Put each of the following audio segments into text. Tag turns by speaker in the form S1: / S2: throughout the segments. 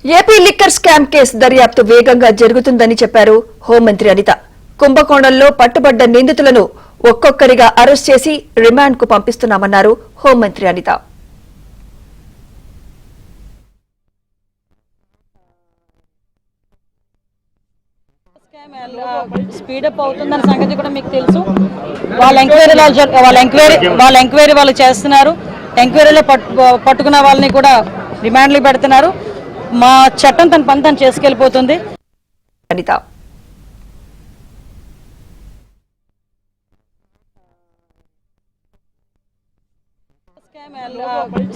S1: AP liquor scam case దర్యాప్తు వేగంగా జరుగుతుందని చెప్పారు హోంమంత్రి అనిత. కుంభకోణంలో పట్టుబడ్డ నిందితులను ఒక్కొక్కరిగా అరెస్ట్ చేసి రిమాండ్కు పంపిస్తున్నామన్నారు హోంమంత్రి అనిత.
S2: స్పీడప్ అవుతుందన్న సంగతి కూడా మీకు తెలుసు. వాళ్ళ ఎంక్వైరీ వాళ్ళు చేస్తున్నారు. ఎంక్వైరీలో పట్టుకున్న వాళ్ళని కూడా రిమాండ్లు పెడుతున్నారు. మా చట్టం తన పని తను చేసుకెళ్లిపోతుంది.
S1: అనిత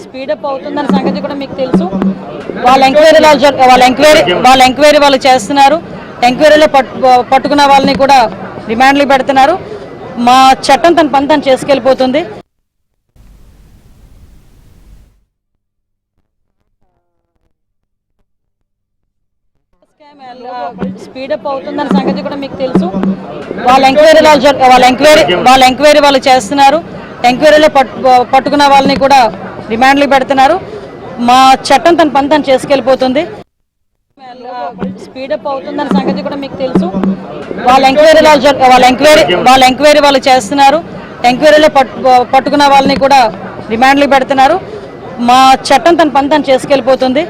S2: స్పీడప్ అవుతుందన్న సంగతి కూడా మీకు తెలుసు. వాళ్ళ ఎంక్వైరీ వాళ్ళు చేస్తున్నారు. ఎంక్వైరీలో పట్టుకున్న వాళ్ళని కూడా రిమాండ్లు పెడుతున్నారు. మా చట్టం తన పని తను చేసుకెళ్లిపోతుంది. స్పీడప్ అవుతుందన్న సంగతి కూడా మీకు తెలుసు. వాళ్ళ ఎంక్వైరీ వాళ్ళు చేస్తున్నారు. ఎంక్వైరీలో పట్టుకున్న వాళ్ళని కూడా రిమాండ్లు పెడుతున్నారు. మా చట్టం తన పని తను చేసుకెళ్లిపోతుంది. స్పీడప్ అవుతుందన్న సంగతి కూడా మీకు తెలుసు. వాళ్ళ ఎంక్వైరీ వాళ్ళు చేస్తున్నారు. ఎంక్వైరీలో పట్టుకున్న వాళ్ళని కూడా రిమాండ్లు పెడుతున్నారు. మా చట్టం తన పని తను చేసుకెళ్లిపోతుంది.